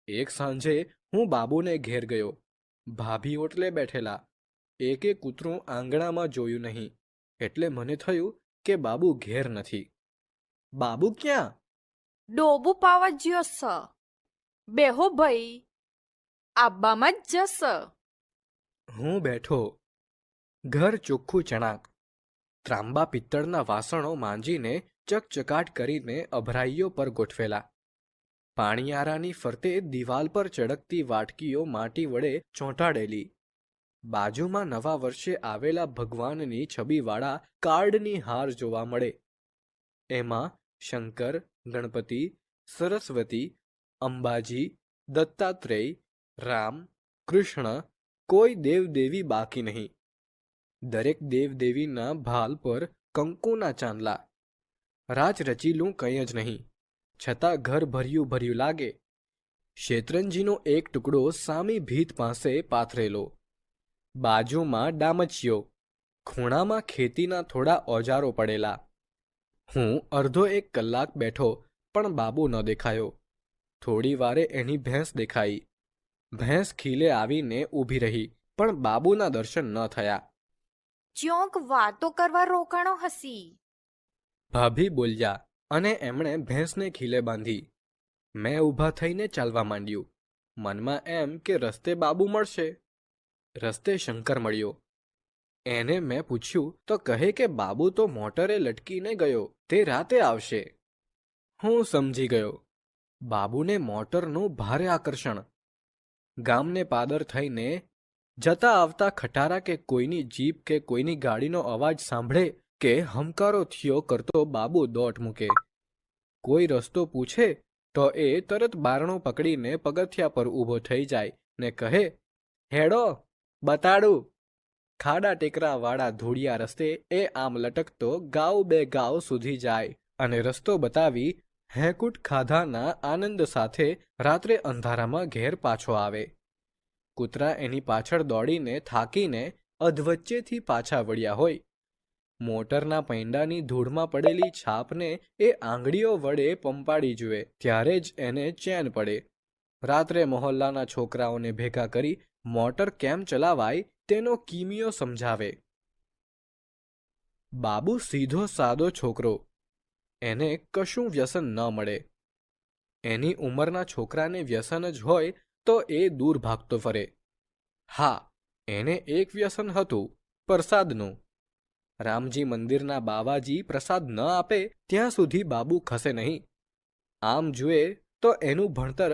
એક સાંજે હું બાબુને ઘેર ગયો. ભાભી ઓટલે બેઠેલા. એકે કૂતરું આંગણામાં જોયું નહીં, એટલે મને થયું કે બાબુ ઘેર નથી. બાબુ ક્યાં? ડોબુ પાવા જ્યો સ. બેહો ભઈ, આબ્બામાં જ જસ. હું બેઠો. ઘર ચોખ્ખું ચણાક. ત્રાંબા પિત્તળના વાસણો માંજીને ચકચકાટ કરીને અભરાઈઓ પર ગોઠવેલા. પાણીયારાની ફરતે દિવાલ પર ચળકતી વાટકીઓ માટી વડે ચોંટાડેલી. બાજુમાં નવા વર્ષે આવેલા ભગવાનની છબીવાળા કાર્ડની હાર જોવા મળે. એમાં શંકર, ગણપતિ, સરસ્વતી, અંબાજી, દત્તાત્રેય, રામ, કૃષ્ણ, કોઈ દેવદેવી બાકી નહીં. દરેક દેવદેવીના ભાલ પર કંકુના ચાંદલા. રાજ રચીલું કંઈ જ નહીં, છતાં ઘર ભર્યું ભર્યું લાગે. શેતરંજીનો એક ટુકડો સામી ભીત પાસે પાથરેલો. બાજુમાં ડામચીઓ. ખૂણામાં ખેતીના થોડા ઓજારો પડેલા. હું અડધો એક કલાક બેઠો, પણ બાબુ ન દેખાયો. થોડી વારે એની ભેંસ દેખાઈ. ભેંસ ખીલે આવીને ઊભી રહી, પણ બાબુના દર્શન ન થયા. ચ્યોંક વાતો કરવા રોકાણો હસી. ભાભી બોલ્યા અને એમણે ભેંસને ખીલે બાંધી. મેં ઊભા થઈને ચાલવા માંડ્યું. મનમાં એમ કે રસ્તે બાબુ મળશે. રસ્તે શંકર મળ્યો. એને મેં પૂછ્યું તો કહે કે બાબુ તો મોટરે લટકીને ગયો, તે રાતે આવશે. હું સમજી ગયો. બાબુને મોટરનું ભારે આકર્ષણ. ગામને પાદર થઈને જતા આવતા ખટારા કે કોઈની જીપ કે કોઈની ગાડીનો અવાજ સાંભળે કે હમકારો થયો કરતો બાબુ દોટ મૂકે. કોઈ રસ્તો પૂછે તો એ તરત બારણું પકડીને પગથિયા પર ઊભો થઈ જાય ને કહે, હેડો બતાડું. ખાડા ટેકરાવાળા ધૂળિયા રસ્તે એ આમ લટકતો ગાઉ બે ગાઉ સુધી જાય અને રસ્તો બતાવી હેકૂટ ખાધાના આનંદ સાથે રાત્રે અંધારામાં ઘેર પાછો આવે. કૂતરા એની પાછળ દોડીને થાકીને અધવચ્ચેથી પાછા વળ્યા હોય. મોટરના પૈંડાની ધૂળમાં પડેલી છાપને એ આંગળીઓ વડે પંપાડી જુએ ત્યારે જ એને ચેન પડે. રાત્રે મહોલ્લાના છોકરાઓને ભેગા કરી મોટર કેમ ચલાવાય તેનો કીમિયો સમજાવે. બાબુ સીધો સાદો છોકરો. એને કશું વ્યસન ન મળે. એની ઉંમરના છોકરાને વ્યસન જ હોય તો એ દૂર ભાગતો ફરે. હા, એને એક વ્યસન હતું, પ્રસાદનું. રામજી મંદિરના બાવાજી પ્રસાદ ન આપે ત્યાં સુધી બાબુ ખસે નહીં. આમ જુએ તો એનું ભણતર